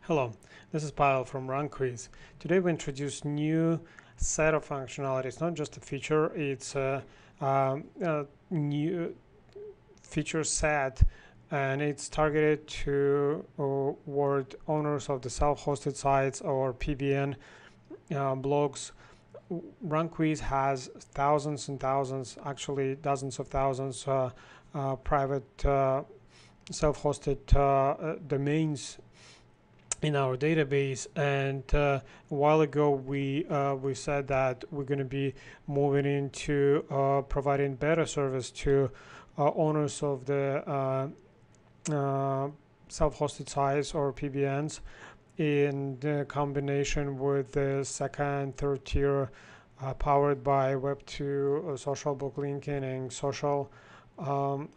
Hello, this is Pavel from RunQuiz. Today we introduce new set of functionalities, not just a feature, it's a new feature set, and it's targeted toward owners of the self-hosted sites or PBN blogs. RunQuiz has thousands and thousands, actually dozens of thousands private self-hosted domains in our database, and a while ago we said that we're going to be moving into providing better service to owners of the self-hosted sites or PBNs in the combination with the second, third tier powered by Web2 social book linking and social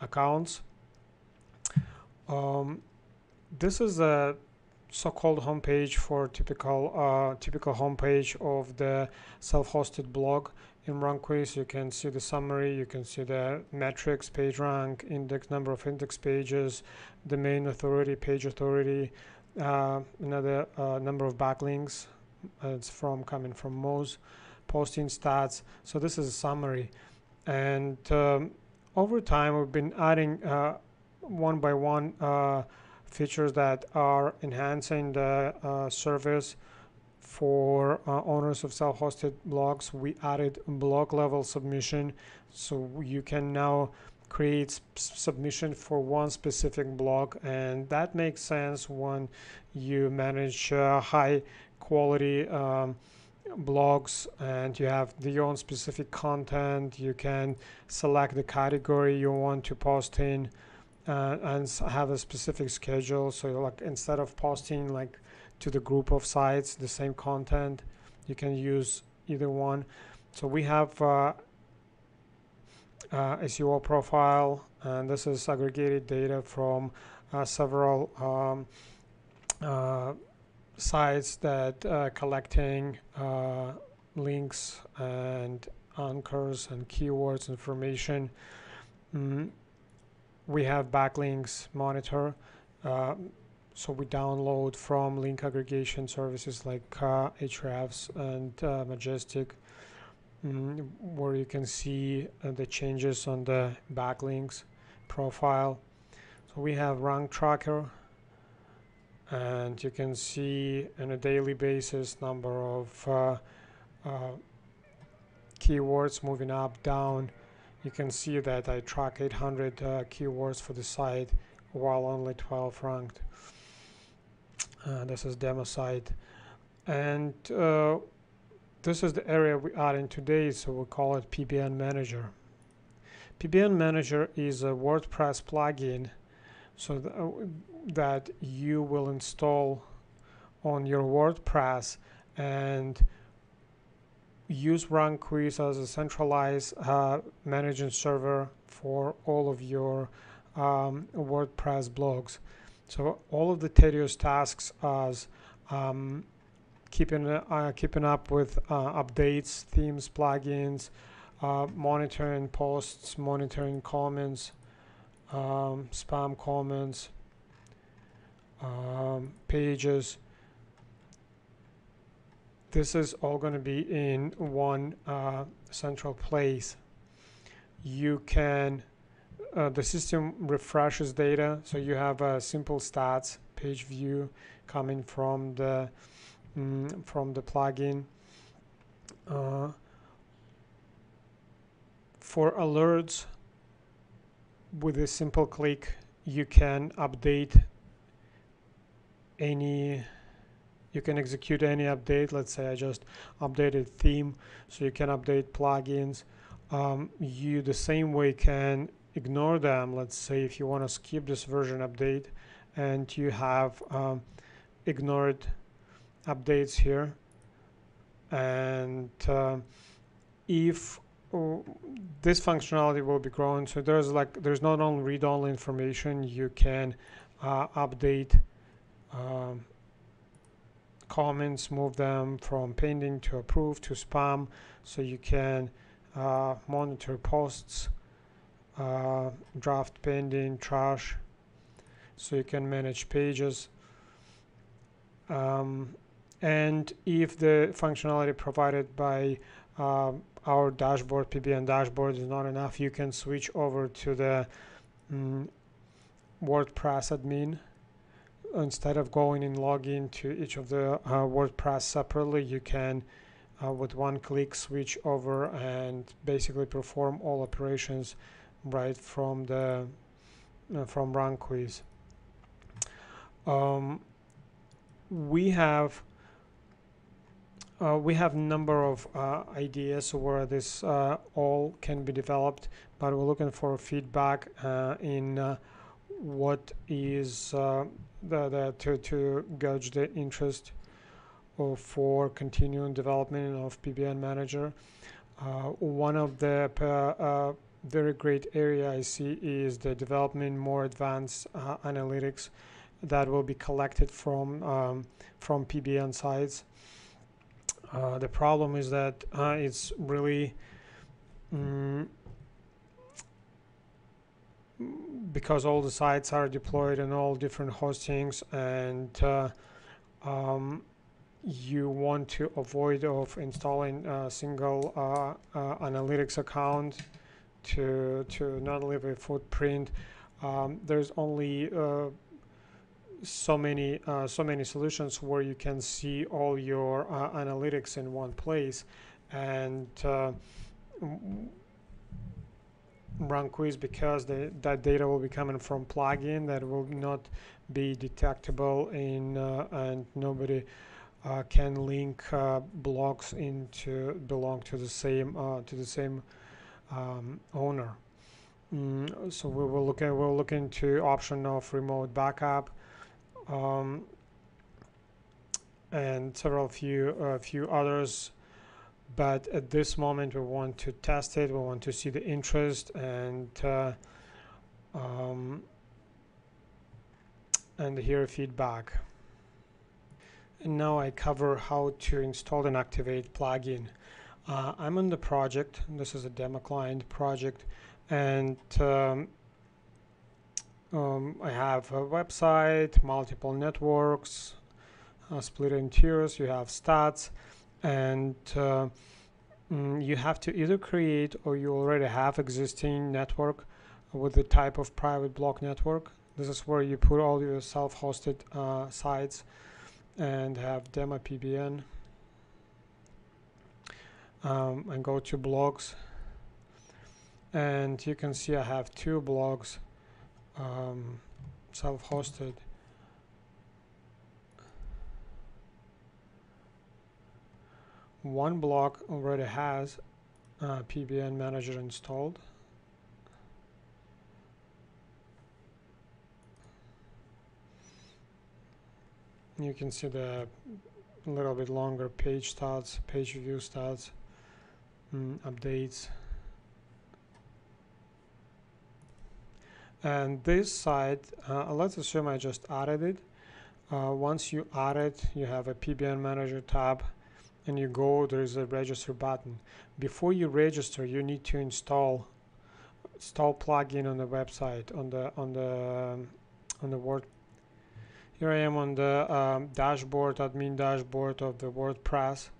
accounts. This is a so-called homepage for typical homepage of the self-hosted blog in RunQuiz. You can see the summary, you can see the metrics, page rank, index, number of index pages, domain authority, page authority, another number of backlinks. It's coming from Moz, posting stats. So this is a summary, and over time we've been adding one by one features that are enhancing the service for owners of self-hosted blogs. We added blog level submission, so you can now create submission for one specific blog, and that makes sense when you manage high quality blogs and you have your own specific content. You can select the category you want to post in and have a specific schedule. So like instead of posting like to the group of sites the same content, you can use either one. So we have SEO profile, and this is aggregated data from several sites that collecting links and anchors and keywords information. We have backlinks monitor, so we download from link aggregation services like Ahrefs and Majestic, where you can see the changes on the backlinks profile. So we have rank tracker, and you can see on a daily basis number of keywords moving up, down. You can see that I track 800 keywords for the site while only 12 ranked. This is demo site, and this is the area we are in today, so we call it PBN Manager. PBN Manager is a WordPress plugin so that you will install on your WordPress and use RunQuiz as a centralized managing server for all of your WordPress blogs. So all of the tedious tasks as keeping up with updates, themes, plugins, monitoring posts, monitoring comments, spam comments, pages. This is all going to be in one central place. You can the system refreshes data, so you have a simple stats page view coming from the plugin. For alerts, with a simple click, you can update any. You can execute any update. Let's say I just updated theme, so you can update plugins. You the same way can ignore them. Let's say if you want to skip this version update and you have ignored updates here, and if this functionality will be growing, so there's not only read-only information, you can update comments, move them from pending to approved to spam, so you can monitor posts, draft, pending, trash, so you can manage pages. And if the functionality provided by our dashboard, PBN dashboard, is not enough, you can switch over to the WordPress admin. Instead of going and logging to each of the WordPress separately, you can with one click switch over and basically perform all operations right from the from RunQuiz. We have number of ideas where this all can be developed, but we're looking for feedback in what is to gauge the interest for continuing development of PBN Manager. One of the very great area I see is the development more advanced analytics that will be collected from PBN sites. The problem is that it's really because all the sites are deployed in all different hostings, and you want to avoid of installing a single analytics account to not leave a footprint. There's only so many solutions where you can see all your analytics in one place, and RunQuiz, because that data will be coming from plugin that will not be detectable in and nobody can link blocks into belong to the same owner. So we'll look into option of remote backup and several few others. But at this moment, we want to test it. We want to see the interest and hear feedback. And now I cover how to install and activate plugin. I'm on the project. This is a demo client project, and I have a website, multiple networks, split in tiers. You have stats, and you have to either create or you already have existing network with the type of private block network. This is where you put all your self-hosted sites and have demo PBN, and go to blogs, and you can see I have two blogs self-hosted. One blog already has PBN Manager installed. You can see the little bit longer page stats, page view stats, updates. And this site, let's assume I just added it. Once you add it, you have a PBN Manager tab, and you go, there's a register button. Before you register, you need to install plugin on the website, on the Word. Here I am on the dashboard, admin dashboard of the WordPress.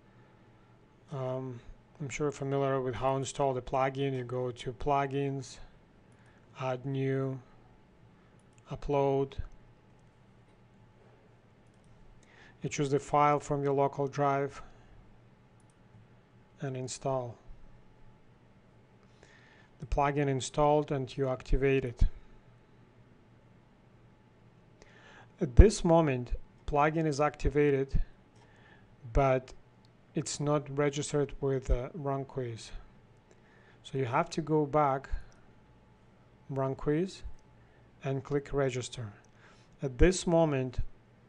I'm sure you're familiar with how to install the plugin. You go to plugins, add new, upload. You choose the file from your local drive and install. The plugin installed, and you activate it. At this moment, plugin is activated, but it's not registered with RunQuiz. So you have to go back, RunQuiz, and click register. At this moment,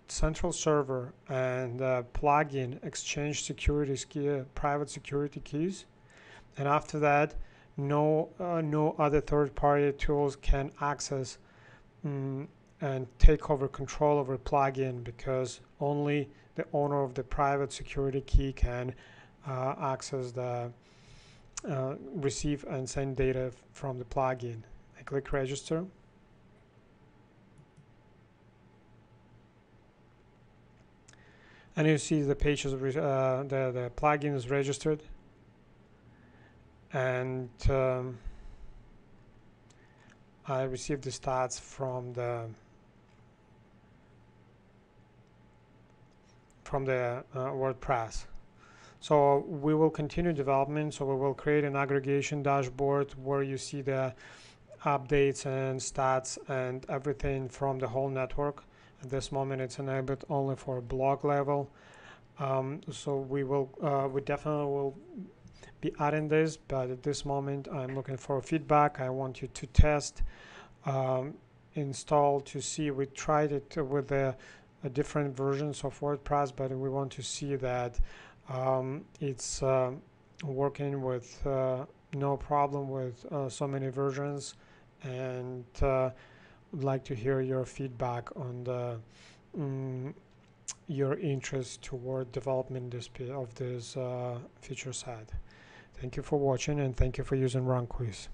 central server and plugin exchange security key, private security keys, and after that, no other third-party tools can access and take over control over plugin, because only the owner of the private security key can access the receive and send data from the plugin. I click register. and you see the pages, the plugin is registered, and I received the stats from the WordPress. So we will continue development. So we will create an aggregation dashboard where you see the updates and stats and everything from the whole network. At this moment, it's enabled only for blog level. So we definitely will be adding this, but at this moment, I'm looking for feedback. I want you to test, install to see. We tried it with the different versions of WordPress, but we want to see that it's working with no problem with so many versions, and would like to hear your feedback on the your interest toward development of this feature set. Thank you for watching, and thank you for using RunQuiz.